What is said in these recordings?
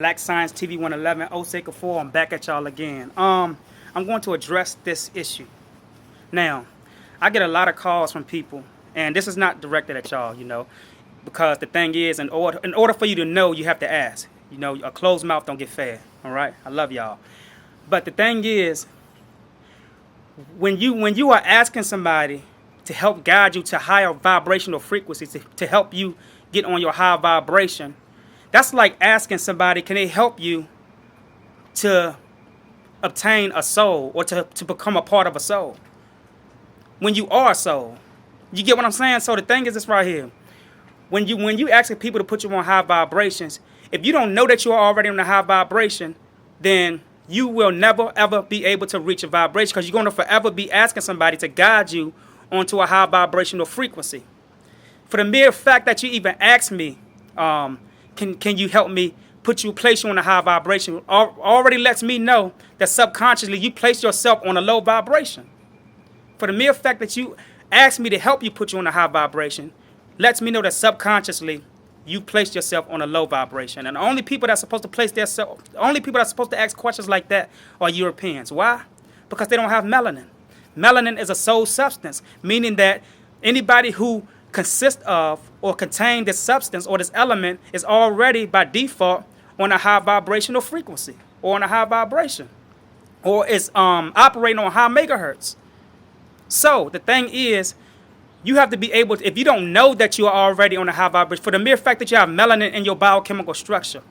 Black Science TV 111, Osei Kufuor. I'm back at y'all again. I'm going to address this issue. Now, I get a lot of calls from people, and this is not directed at y'all, because the thing is, in order for you to know, you have to ask. A closed mouth don't get fed. All right, I love y'all. But the thing is, when you are asking somebody to help guide you to higher vibrational frequencies, to help you get on your high vibration, that's like asking somebody, can they help you to obtain a soul or to become a part of a soul when you are a soul? You get what I'm saying? So the thing is this right here. When you asking people to put you on high vibrations, if you don't know that you are already on a high vibration, then you will never ever be able to reach a vibration, because you're going to forever be asking somebody to guide you onto a high vibrational frequency. For the mere fact that you even ask me, can you help me place you on a high vibration, already lets me know that subconsciously you place yourself on a low vibration. For the mere fact that you ask me to help you put you on a high vibration lets me know that subconsciously you placed yourself on a low vibration. And the only people that's supposed to ask questions like that are Europeans. Why? Because they don't have melanin. Melanin is a soul substance, meaning that anybody who consists of or contain this substance or this element is already by default on a high vibrational frequency or on a high vibration, or is operating on high megahertz. So the thing is, you have to be able to, if you don't know that you are already on a high vibration, for the mere fact that you have melanin in your biochemical structure,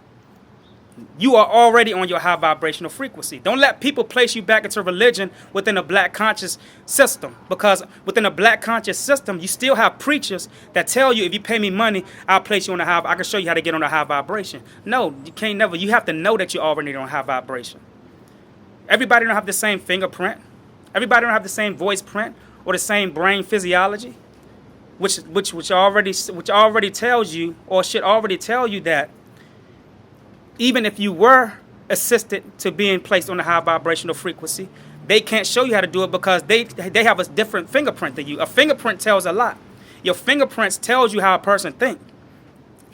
you are already on your high vibrational frequency. Don't let people place you back into religion within a black conscious system, because within a black conscious system, you still have preachers that tell you, if you pay me money, I'll place you on a high, I can show you how to get on a high vibration. No, you can't never. You have to know that you're already on a high vibration. Everybody don't have the same fingerprint. Everybody don't have the same voice print or the same brain physiology, which already tells you, or should already tell you, that even if you were assisted to being placed on a high vibrational frequency, they can't show you how to do it because they have a different fingerprint than you. A fingerprint tells a lot. Your fingerprints tells you how a person thinks,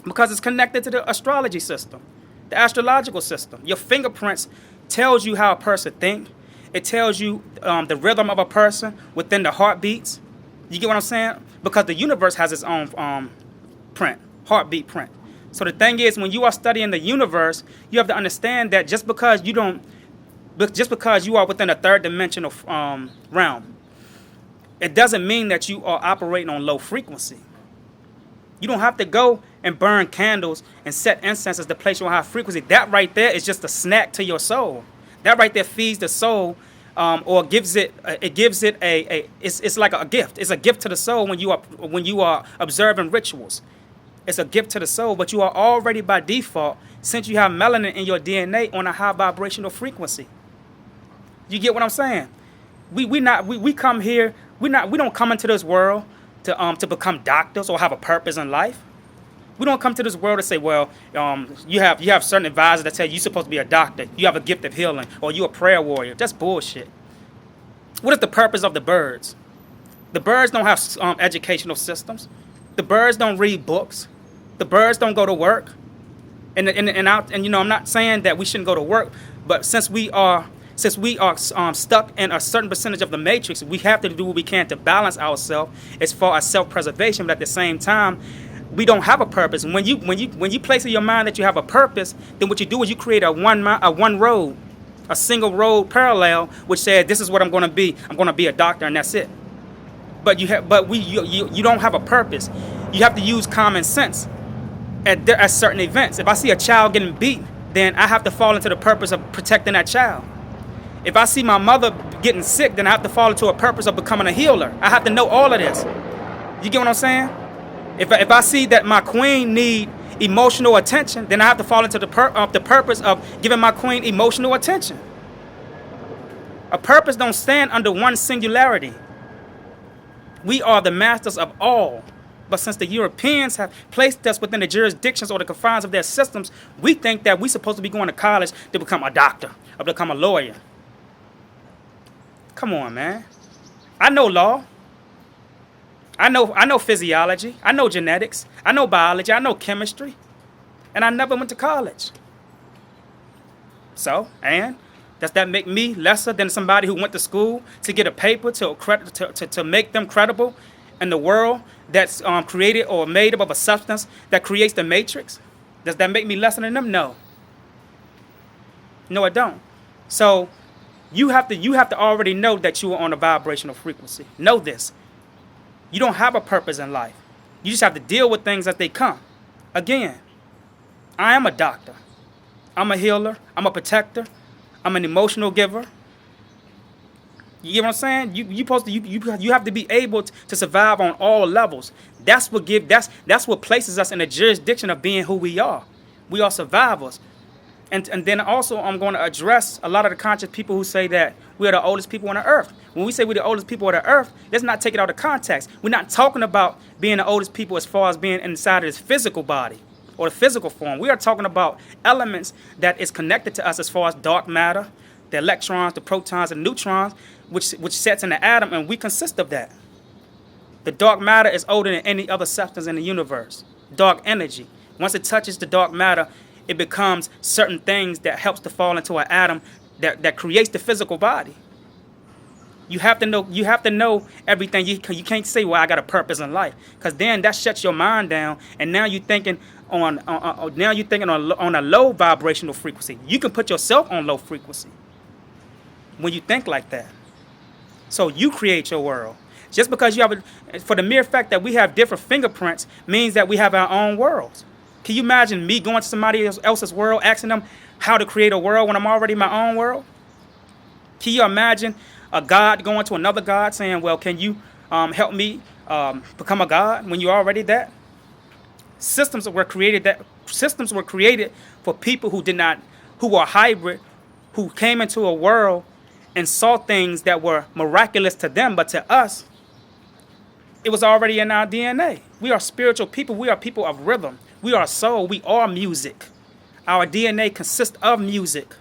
because it's connected to the astrology system, the astrological system. Your fingerprints tells you how a person thinks. It tells you the rhythm of a person within the heartbeats. You get what I'm saying? Because the universe has its own print, heartbeat print. So the thing is, when you are studying the universe, you have to understand that just because you are within a third dimensional realm, it doesn't mean that you are operating on low frequency. You don't have to go and burn candles and set incenses to place you on high frequency. That right there is just a snack to your soul. That right there feeds the soul, or gives it. It's like a gift. It's a gift to the soul when you are observing rituals. It's a gift to the soul, but you are already by default, since you have melanin in your DNA, on a high vibrational frequency. You get what I'm saying? We come here. We don't come into this world to become doctors or have a purpose in life. We don't come to this world to say, well, you have certain advisors that tell you you're supposed to be a doctor, you have a gift of healing, or you're a prayer warrior. That's bullshit. What is the purpose of the birds? The birds don't have educational systems. The birds don't read books. The birds don't go to work. And I'm not saying that we shouldn't go to work, but since we are stuck in a certain percentage of the matrix, we have to do what we can to balance ourselves as far as self-preservation. But at the same time, we don't have a purpose. And when you place in your mind that you have a purpose, then what you do is you create a one road, a single road parallel, which says, this is what I'm going to be. I'm going to be a doctor, and that's it. But you don't have a purpose. You have to use common sense at certain events. If I see a child getting beat, then I have to fall into the purpose of protecting that child. If I see my mother getting sick, then I have to fall into a purpose of becoming a healer. I have to know all of this. You get what I'm saying? If I see that my queen need emotional attention, then I have to fall into the purpose of giving my queen emotional attention. A purpose don't stand under one singularity. We are the masters of all. But since the Europeans have placed us within the jurisdictions or the confines of their systems, we think that we're supposed to be going to college to become a doctor or become a lawyer. Come on, man. I know law. I know physiology. I know genetics. I know biology. I know chemistry. And I never went to college. So, and does that make me lesser than somebody who went to school to get a paper to make them credible in the world that's created or made up of a substance that creates the matrix? Does that make me lesser than them? No. No, it don't. So you have to already know that you are on a vibrational frequency. Know this. You don't have a purpose in life. You just have to deal with things as they come. Again, I am a doctor. I'm a healer. I'm a protector. I'm an emotional giver. You get what I'm saying? You have to be able to survive on all levels. That's what places us in the jurisdiction of being who we are. We are survivors. And then also I'm going to address a lot of the conscious people who say that we are the oldest people on the earth. When we say we're the oldest people on the earth, let's not take it out of context. We're not talking about being the oldest people as far as being inside of this physical body or the physical form. We are talking about elements that is connected to us as far as dark matter, the electrons, the protons, and neutrons, which sets in the atom, and we consist of that. The dark matter is older than any other substance in the universe. Dark energy. Once it touches the dark matter, it becomes certain things that helps to fall into an atom that creates the physical body. You have to know everything. You can't say, well, I got a purpose in life, because then that shuts your mind down, and now you're thinking on a low vibrational frequency. You can put yourself on low frequency when you think like that. So you create your world. Just because for the mere fact that we have different fingerprints means that we have our own worlds. Can you imagine me going to somebody else's world, asking them how to create a world when I'm already in my own world? Can you imagine a God going to another God saying, well, can you help me become a God when you're already that? Systems were created for people who were hybrid, who came into a world and saw things that were miraculous to them, but to us, it was already in our DNA. We are spiritual people. We are people of rhythm. We are soul. We are music. Our DNA consists of music.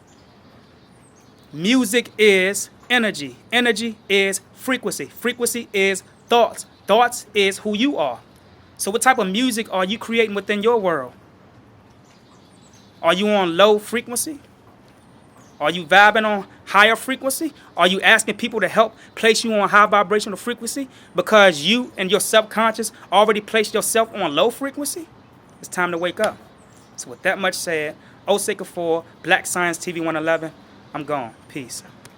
Music is energy. Energy is frequency. Frequency is thoughts. Thoughts is who you are. So what type of music are you creating within your world? Are you on low frequency? Are you vibing on higher frequency? Are you asking people to help place you on high vibrational frequency because you and your subconscious already placed yourself on low frequency? It's time to wake up. So with that much said, Osei Kufuor, Black Science TV 111, I'm gone. Peace.